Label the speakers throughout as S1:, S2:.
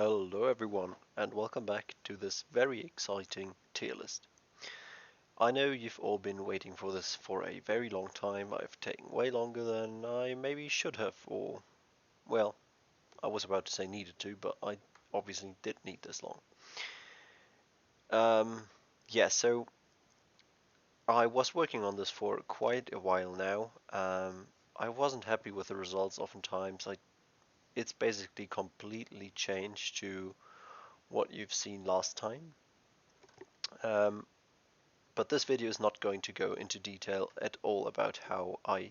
S1: Hello everyone and welcome back to this very exciting tier list. I know you've all been waiting for this for a very long time. I've taken way longer than I maybe should have, or well, I was about to say needed to, but I obviously did need this long. Um, so I was working on this for quite a while now. I wasn't happy with the results oftentimes. It's basically completely changed to what you've seen last time. Um, But this video is not going to go into detail at all about how I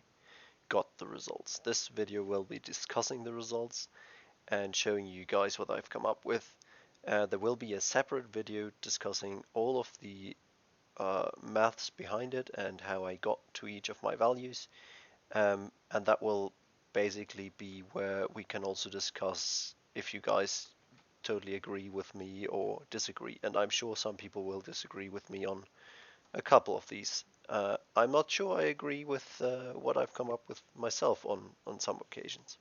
S1: got the results. This video will be discussing the results and showing you guys what I've come up with. There will be a separate video discussing all of the maths behind it and how I got to each of my values. And that will basically be where we can also discuss if you guys totally agree with me or disagree. And I'm sure some people will disagree with me on a couple of these. I'm not sure I agree with what I've come up with myself on some occasions.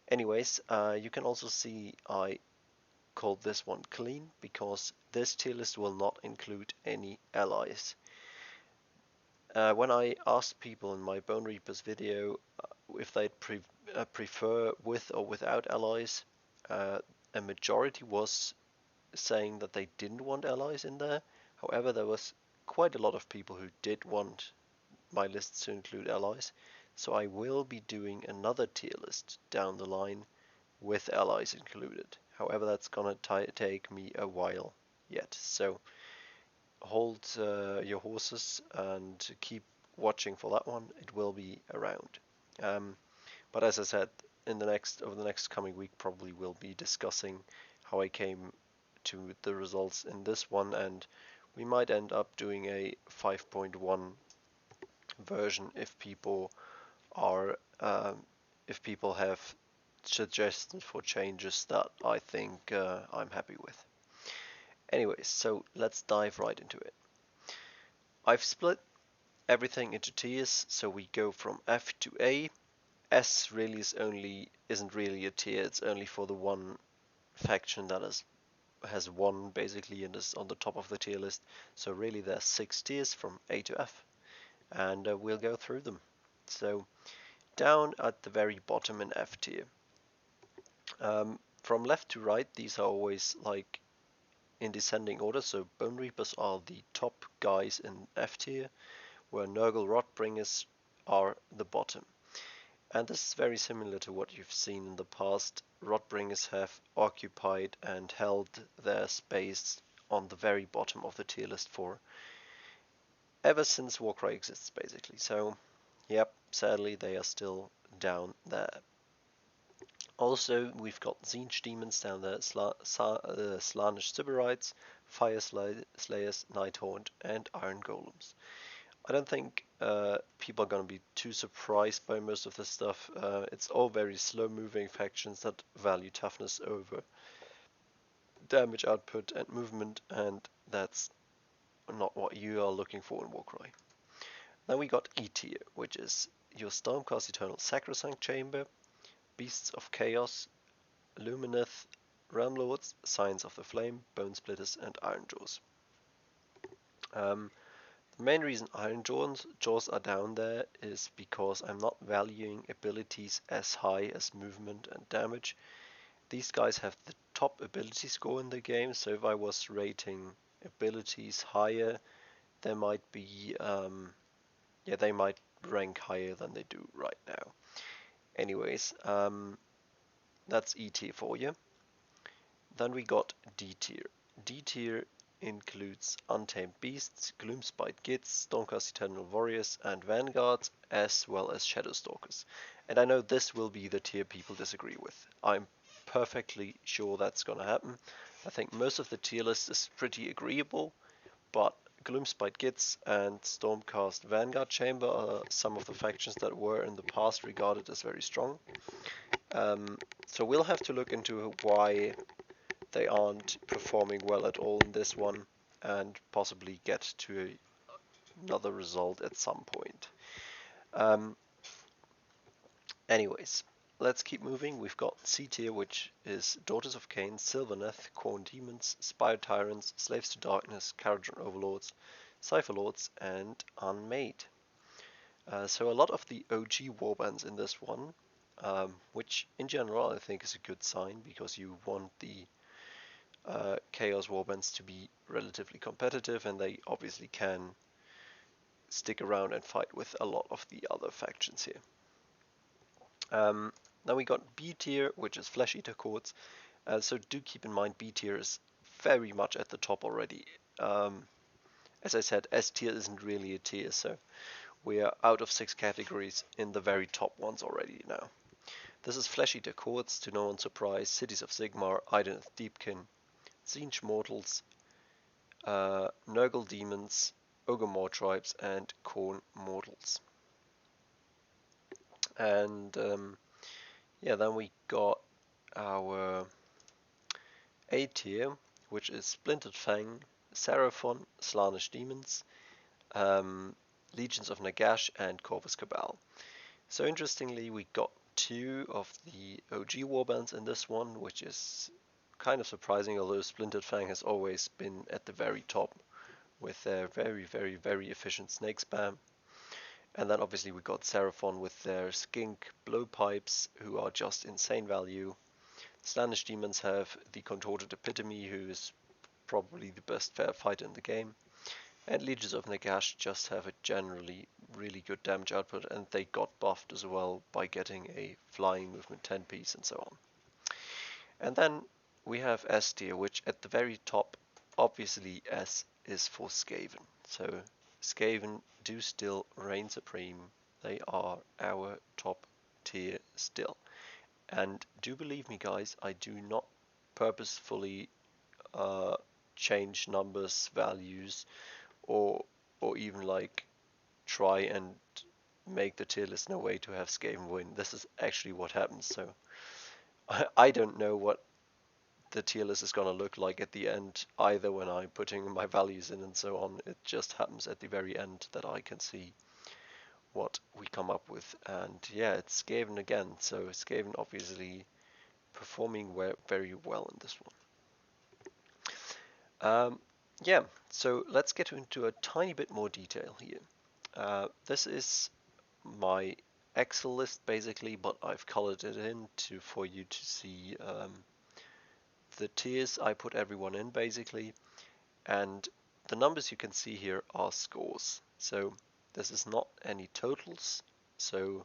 S1: Anyways, you can also see I called this one clean because this tier list will not include any allies. When I asked people in my Bone Reapers video if they'd prefer with or without allies, a majority was saying that they didn't want allies in there. However, there was quite a lot of people who did want my lists to include allies, so I will be doing another tier list down the line with allies included. However, that's gonna take me a while yet, so hold your horses and keep watching for that one. It will be around. But as I said, over the next coming week, probably we'll be discussing how I came to the results in this one, and we might end up doing a 5.1 version are if people have suggestions for changes that I think I'm happy with. Anyways, so let's dive right into it. I've split everything into tiers, so we go from F to A. S really isn't really a tier, it's only for the one faction that has won basically and is on the top of the tier list. So really there's 6 tiers from A to F, and we'll go through them. So down at the very bottom in F tier. From left to right, these are always like in descending order. So Bone Reapers are the top guys in F tier, where Nurgle Rotbringers are the bottom. And this is very similar to what you've seen in the past. Rotbringers have occupied and held their space on the very bottom of the tier list for ever since Warcry exists, basically. So, yep, sadly they are still down there. Also, we've got Tzeentch Demons down there, Slaanesh Sybarites, Fire Slayers, Nighthaunt, and Iron Golems. I don't think people are going to be too surprised by most of this stuff. It's all very slow-moving factions that value toughness over damage output and movement, and that's not what you are looking for in Warcry. Then we got E tier, which is your Stormcast Eternal Sacrosanct Chamber, Beasts of Chaos, Lumineth, Realm Lords, Signs of the Flame, Bone Splitters, and Iron Jaws. The main reason Iron Jaws are down there is because I'm not valuing abilities as high as movement and damage. These guys have the top ability score in the game, so if I was rating abilities higher, they might be, they might rank higher than they do right now. Anyways, that's E tier for you. Then we got D tier. D tier includes Untamed Beasts, Gloomspite Gits, Stormcast Eternal Warriors, and Vanguards, as well as Shadowstalkers. And I know this will be the tier people disagree with. I'm perfectly sure that's gonna happen. I think most of the tier list is pretty agreeable, but Gloomspite Gits and Stormcast Vanguard Chamber are some of the factions that were in the past regarded as very strong. So we'll have to look into why they aren't performing well at all in this one and possibly get to another result at some point. Anyways, let's keep moving. We've got C tier, which is Daughters of Cain, Sylvaneth, Khorne Demons, Spire Tyrants, Slaves to Darkness, Kharadron Overlords, Cypher Lords, and Unmade. So a lot of the OG warbands in this one, which in general I think is a good sign because you want the Chaos warbands to be relatively competitive, and they obviously can stick around and fight with a lot of the other factions here. Now we got B tier, which is Flesh Eater Courts. So do keep in mind B tier is very much at the top already. As I said, S tier isn't really a tier, so we are out of 6 categories in the very top ones already now. This is Flesh Eater Courts, to no one's surprise, Cities of Sigmar, Idoneth Deepkin, Tzeentch Mortals, Nurgle Demons, Ogre Maw Tribes, and Khorne Mortals. And yeah, then we got our A tier, which is Splintered Fang, Seraphon, Slaanesh Demons, Legions of Nagash, and Corvus Cabal. So interestingly, we got 2 of the OG warbands in this one, which is kind of surprising, although Splintered Fang has always been at the very top with their very efficient snake spam. And then obviously we got Seraphon with their skink blowpipes, who are just insane value. Slaanesh Demons have the Contorted Epitome, who is probably the best fair fighter in the game. And Legions of Nagash just have a generally really good damage output, and they got buffed as well by getting a flying movement 10 piece and so on. And then we have S tier, which at the very top, obviously S is for Skaven. So Skaven do still reign supreme. They are our top tier still. And do believe me guys, I do not purposefully change numbers, values, or even like try and make the tier list in a way to have Skaven win. This is actually what happens. So I don't know what the tier list is going to look like at the end, either when I'm putting my values in and so on. It just happens at the very end that I can see what we come up with. And yeah, it's Skaven again. So Skaven obviously performing very well in this one. Yeah, so let's get into a tiny bit more detail here. This is my Excel list basically, but I've colored it in for you to see the tiers I put everyone in basically, and the numbers you can see here are scores. So this is not any totals, so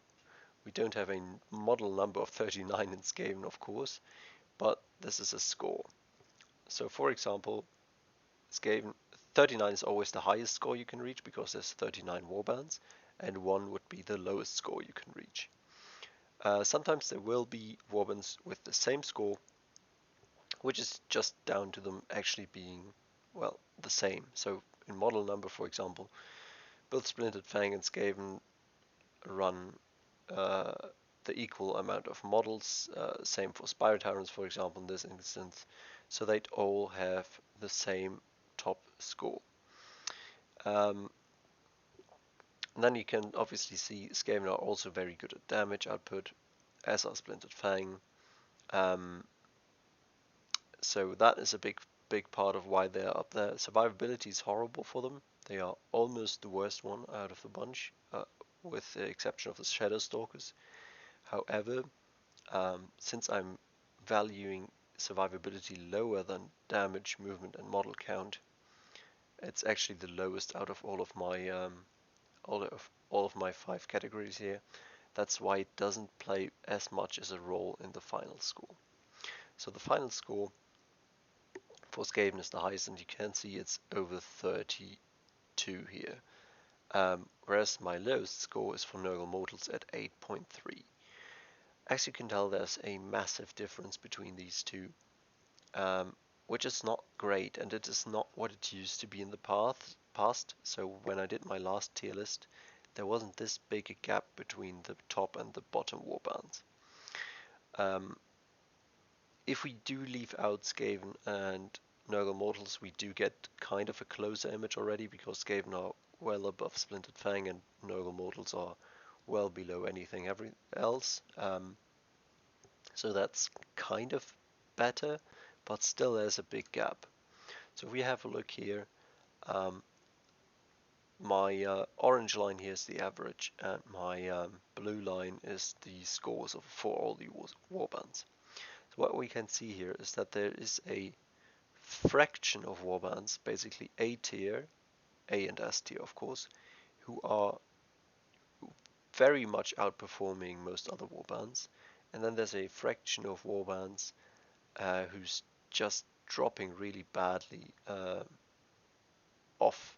S1: we don't have a model number of 39 in Skaven of course, but this is a score. So for example, Skaven 39 is always the highest score you can reach because there's 39 warbands, and 1 would be the lowest score you can reach. Sometimes there will be warbands with the same score, which is just down to them actually being, well, the same. So in model number, for example, both Splintered Fang and Skaven run the equal amount of models. Same for Spire Tyrants, for example, in this instance. So they'd all have the same top score. And then you can obviously see Skaven are also very good at damage output, as are Splintered Fang. So that is a big part of why they're up there. Survivability is horrible for them. They are almost the worst one out of the bunch, with the exception of the Shadow Stalkers. However, since I'm valuing survivability lower than damage, movement, and model count, it's actually the lowest out of all of my 5 categories here. That's why it doesn't play as much as a role in the final score. So the final score for Skaven is the highest, and you can see it's over 32 here. Whereas my lowest score is for Nurgle Mortals at 8.3. As you can tell, there's a massive difference between these two, which is not great, and it is not what it used to be in the past. So when I did my last tier list, there wasn't this big a gap between the top and the bottom warbands. If we do leave out Skaven and Nurgle Mortals, we do get kind of a closer image already, because Skaven are well above Splintered Fang and Nurgle Mortals are well below anything else. So that's kind of better, but still there's a big gap. So if we have a look here, um, my orange line here is the average, and my blue line is the scores for all the warbands. So what we can see here is that there is a fraction of warbands, basically A tier, A and S tier of course, who are very much outperforming most other warbands. And then there's a fraction of warbands who's just dropping really badly off.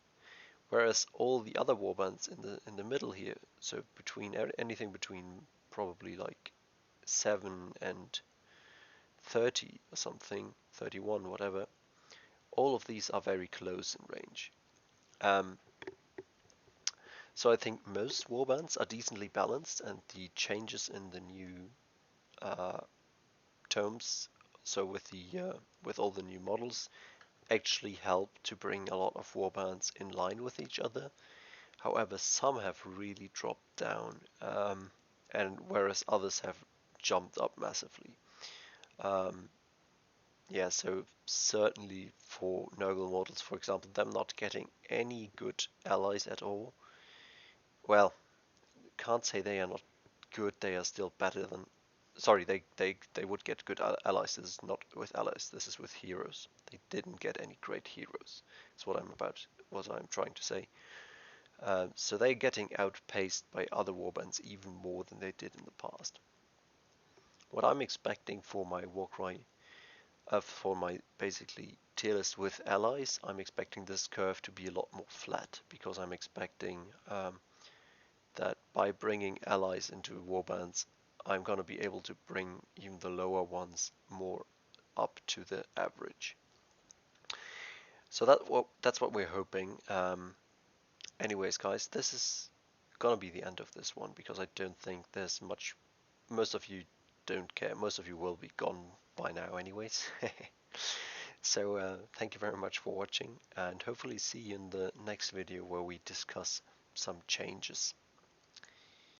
S1: Whereas all the other warbands in the middle here, so between anything between probably like 7 and 30 or something, 31, whatever, all of these are very close in range. Um, so I think most warbands are decently balanced, and the changes in the new uh, terms, so with all the new models, actually help to bring a lot of warbands in line with each other. However, some have really dropped down, and whereas others have jumped up massively. Um, yeah, so certainly for Nurgle models, for example, them not getting any good allies at all. Well, can't say they are not good. They are still better than. Sorry, they would get good allies. This is not with allies. This is with heroes. They didn't get any great heroes. That's what I'm trying to say. So they're getting outpaced by other warbands even more than they did in the past. What I'm expecting for my Warcry, for my basically tier list with allies, I'm expecting this curve to be a lot more flat, because I'm expecting that by bringing allies into warbands, I'm going to be able to bring even the lower ones more up to the average. So that's what we're hoping. Anyways, guys, this is gonna be the end of this one, because I don't think there's much. Most of you don't care. Most of you will be gone by now, anyways. So thank you very much for watching, and hopefully see you in the next video where we discuss some changes.